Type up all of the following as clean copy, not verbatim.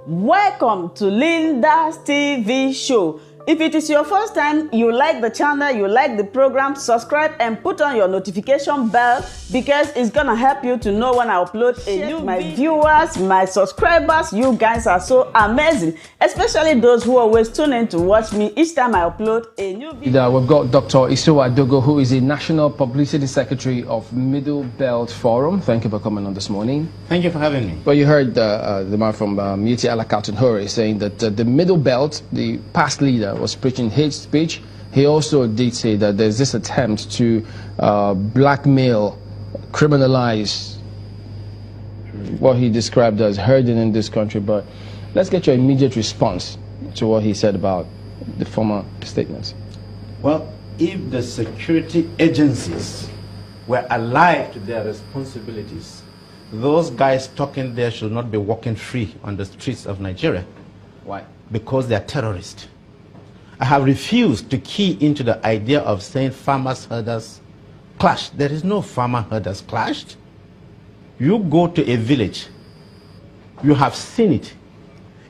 Welcome to Linda's TV show. If it is your first time, you like the channel, you like the program, subscribe and put on your notification bell because it's gonna help you to know when I upload a new video. My viewers, my subscribers, you guys are so amazing, especially those who always tune in to watch me each time I upload a new video. We've got Dr. Isowa Dogo, who is the National Publicity Secretary of Middle Belt Forum. Thank you for coming on this morning. Thank you for having me. Well, you heard the man from Muti Alakatun Hore saying that the Middle Belt, the past leader, was preaching hate speech. He also did say that there's this attempt to blackmail, criminalize what he described as herding in this country. But let's get your immediate response to what he said about the former statements. Well, if the security agencies were alive to their responsibilities, those guys talking there should not be walking free on the streets of Nigeria. Why? Because they are terrorists. I have refused to key into the idea of saying farmers herders clashed. There is no farmer herders clashed. You go to a village, you have seen it.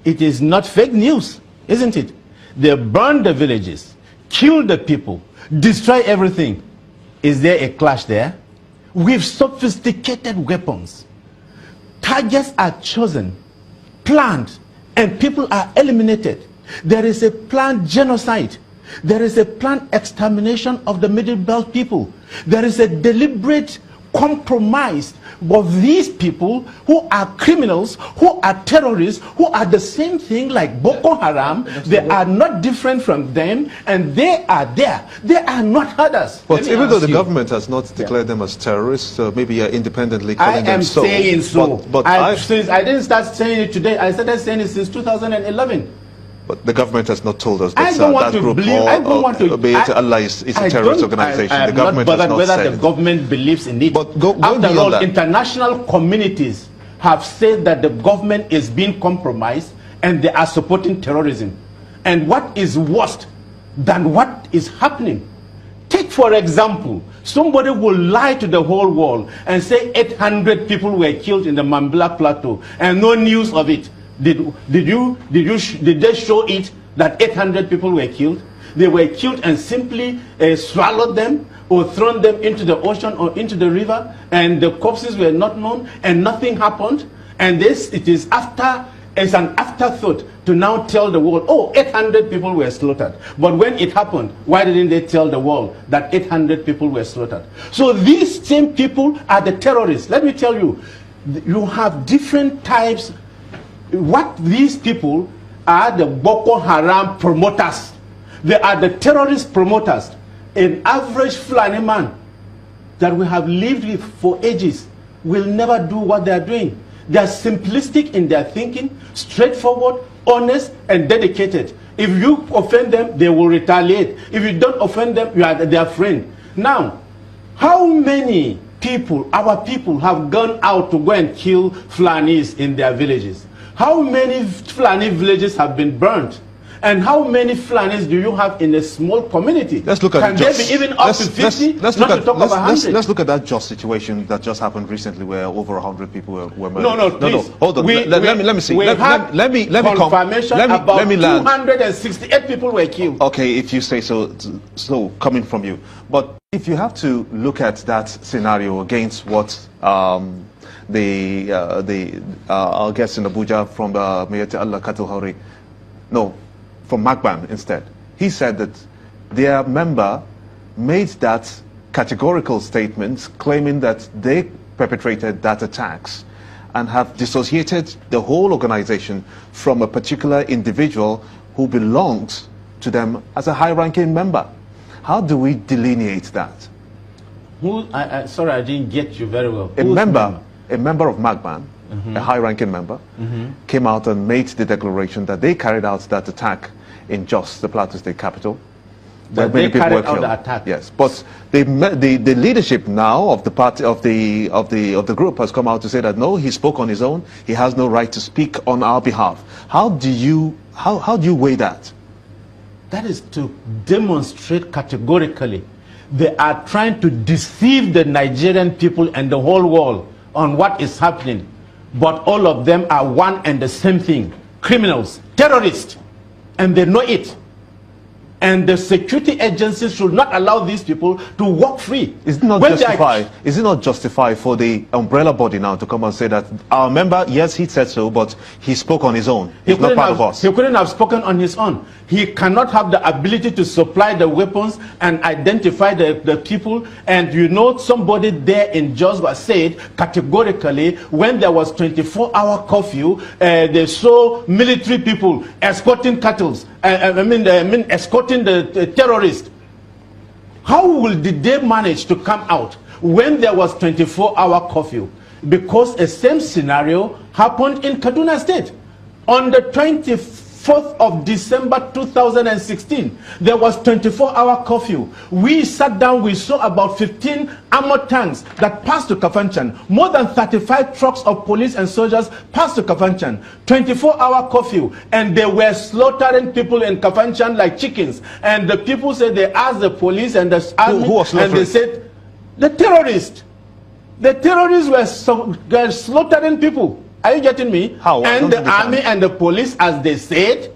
It is not fake news, isn't it? They burn the villages, kill the people, destroy everything. Is there a clash there? With sophisticated weapons, targets are chosen, planned, and people are eliminated. There is a planned genocide. There is a planned extermination of the Middle Belt people. There is a deliberate compromise of these people who are criminals, who are terrorists, who are the same thing like Boko Haram. They are not different from them, and they are there. They are not herders. But even though the government has not declared them as terrorists, maybe independently calling them so. I am saying so. But I didn't start saying it today. I started saying it since 2011. But the government has not told us that I don't want that to group believe. I don't want to. Allah is a terrorist organization. I the government not has not whether said the government believes in it. But after all, international communities have said that the government is being compromised and they are supporting terrorism. And what is worse than what is happening? Take, for example, somebody will lie to the whole world and say 800 people were killed in the Mambila Plateau and no news of it. Did they show it that 800 people were killed? They were killed and simply swallowed them or thrown them into the ocean or into the river, and the corpses were not known and nothing happened. And it's an afterthought to now tell the world, oh, 800 people were slaughtered. But when it happened, why didn't they tell the world that 800 people were slaughtered? So these same people are the terrorists. Let me tell you, you have different types. What these people are, the Boko Haram promoters. They are the terrorist promoters. An average Fulani man that we have lived with for ages will never do what they are doing. They are simplistic in their thinking, straightforward, honest, and dedicated. If you offend them, they will retaliate. If you don't offend them, you are their friend. Now, how many people, our people, have gone out to go and kill Fulanis in their villages? How many Fulani villages have been burnt? And how many Fulanis do you have in a small community? Let's look at Can there be even up to 50? Let's look at that just situation that just happened recently, where over 100 people were murdered. No, please. Hold on. Let me see. Let me confirmation about 268 people were killed. Okay, if you say so. So coming from you, but if you have to look at that scenario against what our guest in Abuja from Mayete Allah Katuhari, from Magban instead. He said that their member made that categorical statement claiming that they perpetrated that attacks and have dissociated the whole organization from a particular individual who belongs to them as a high-ranking member. How do we delineate that? Sorry, I didn't get you very well. A member of Magban, a high-ranking member, came out and made the declaration that they carried out that attack in Jos, the Plateau State capital. That many people were killed. The attack. Yes, but the leadership now of the party of the group has come out to say that no, he spoke on his own. He has no right to speak on our behalf. How do you weigh that? That is to demonstrate categorically they are trying to deceive the Nigerian people and the whole world on what is happening. But all of them are one and the same thing. criminals, terrorists, and they know it. And the security agencies should not allow these people to walk free. Is it not justified? Is it not justified for the umbrella body now to come and say that our member, yes, he said so, but he spoke on his own. He's not part of us. He couldn't have spoken on his own. He cannot have the ability to supply the weapons and identify the people. And you know, somebody there in Josba said categorically, when there was 24-hour curfew, they saw military people escorting cattle. Escorting the terrorists. How did they manage to come out when there was 24-hour curfew? Because the same scenario happened in Kaduna State. On the 24th of December 2016, there was 24-hour curfew. We sat down, we saw about 15 armored tanks that passed to Kafanchan. More than 35 trucks of police and soldiers passed to Kafanchan. 24-hour curfew, and they were slaughtering people in Kafanchan like chickens. And the people said they asked the police and the army, and they said, the terrorists. The terrorists were slaughtering people. Are you getting me? How? And the army and the police, as they said,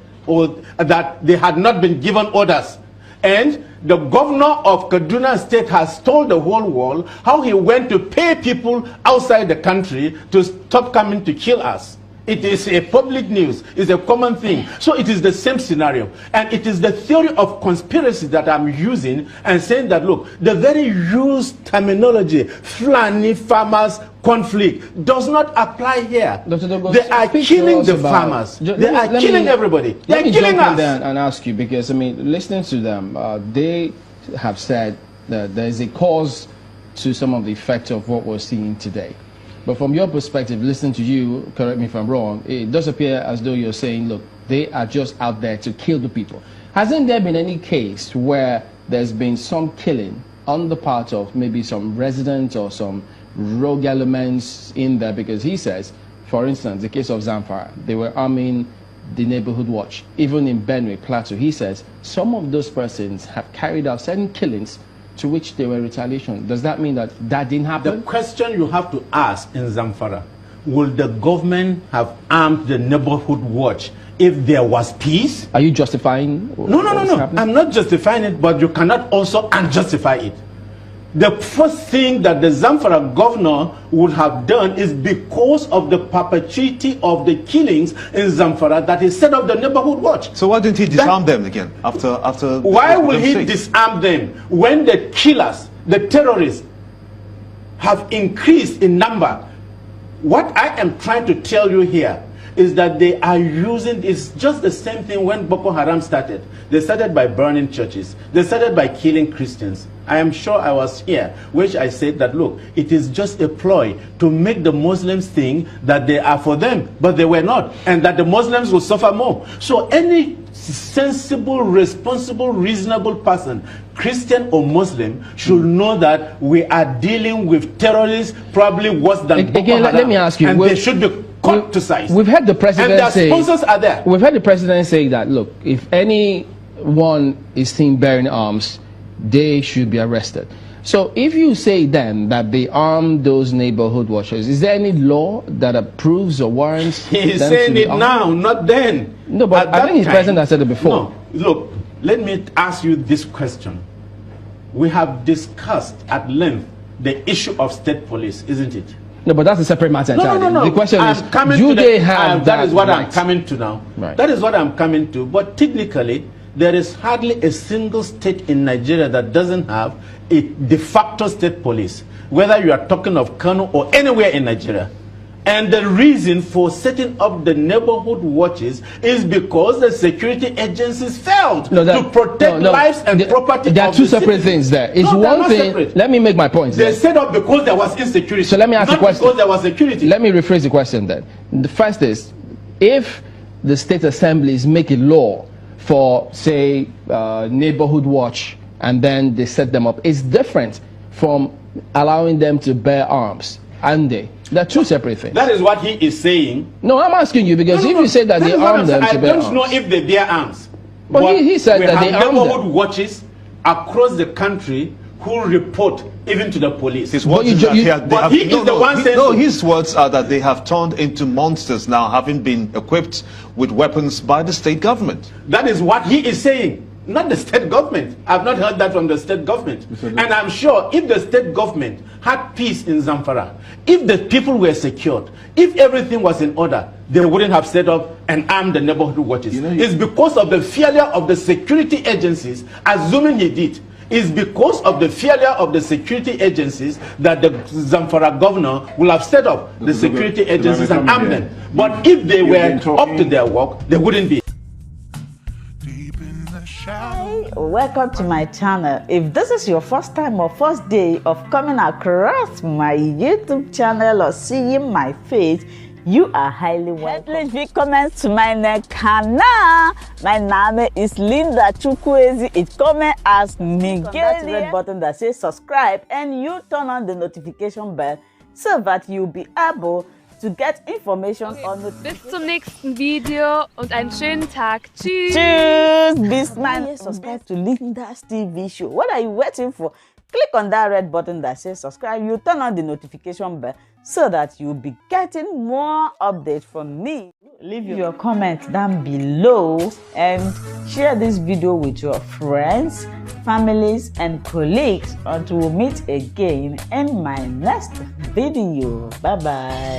that they had not been given orders. And the governor of Kaduna State has told the whole world how he went to pay people outside the country to stop coming to kill us. It is a public news. It's a common thing. So it is the same scenario. And it is the theory of conspiracy that I'm using and saying that, look, the very used terminology, Fulani farmers conflict, does not apply here. They are killing the farmers. They are killing everybody. They are killing us. And ask you, because, I mean, listening to them, they have said that there is a cause to some of the effects of what we're seeing today. But from your perspective, listening to you, correct me if I'm wrong, it does appear as though you're saying, look, they are just out there to kill the people. Hasn't there been any case where there's been some killing on the part of maybe some residents or some rogue elements in there? Because he says, for instance, the case of Zamfara, they were arming the neighborhood watch. Even in Benue Plateau, he says, some of those persons have carried out certain killings to which they were retaliation. Does that mean that that didn't happen? The question you have to ask in Zamfara, will the government have armed the neighborhood watch if there was peace? Are you justifying? No. I'm not justifying it, but you cannot also unjustify it. The first thing that the Zamfara governor would have done is because of the perpetuity of the killings in Zamfara that he set up the neighborhood watch. So why didn't he disarm them again after? Why will he disarm them when the killers, the terrorists, have increased in number? What I am trying to tell you here is that they are using, it's just the same thing when Boko Haram started. They started by burning churches. They started by killing Christians. I am sure I was here, which I said that, look, it is just a ploy to make the Muslims think that they are for them, but they were not, and that the Muslims will suffer more. So any sensible, responsible, reasonable person, Christian or Muslim, should know that we are dealing with terrorists probably worse than Boko Haram. Let me ask you, and they should be cut to size. We've had the president and their sponsors are there. We've had the president say that, look, if anyone is seen bearing arms, they should be arrested. So if you say then that they arm those neighborhood watchers, is there any law that approves or warrants? He's saying it now, not then. No, but I think his president has said it before. No, look, let me ask you this question. We have discussed at length the issue of state police, isn't it? No, but that's a separate matter entirely. No. The question is, do they have that is what right? I'm coming to now. Right. That is what I'm coming to. But technically, there is hardly a single state in Nigeria that doesn't have a de facto state police, whether you are talking of Kano or anywhere in Nigeria. And the reason for setting up the neighborhood watches is because the security agencies failed to protect lives and property. There are two separate things there. It's one thing. Separate. Let me make my point. They set up because there was insecurity. So let me ask a question. Because there was security. Let me rephrase the question then. The first is, if the state assemblies make a law for, say, neighborhood watch, and then they set them up, it's different from allowing them to bear arms, and they're two separate things. That is what he is saying. No, I'm asking you, because if you say that they arm them to bear arms. I don't know if they bear arms. But he said that they arm them. neighborhood watches across the country who report even to the police. His words you is ju- that you- he has- they but have- he is the one saying no, so. his words are that they have turned into monsters now, having been equipped with weapons by the state government. That is what he is saying, not the state government. I've not heard that from the state government. And I'm sure if the state government had peace in Zamfara, if the people were secured, if everything was in order, they wouldn't have set up and armed the neighborhood watches. It's because of the failure of the security agencies, assuming he did. It's because of the failure of the security agencies that the Zamfara governor will have set up the security agencies and armed them. But if they were up to their work, they wouldn't be. Welcome to my channel. If this is your first time or first day of coming across my YouTube channel or seeing my face, you are highly welcome. Herzlich willkommen zu meinem Kanal. Mein Name ist Linda Chukwueze. It comes as Miguel. That red button that says subscribe and you turn on the notification bell so that you'll be able to get information on the. Bis zum nächsten Video und einen schönen Tag. Tschüss. Cheers, Beastman. Subscribe to Linda's TV show. What are you waiting for? Click on that red button that says subscribe. You turn on the notification bell so that you'll be getting more updates from me. Leave your comments down below and share this video with your friends, families, and colleagues until we meet again in my next video. Bye bye.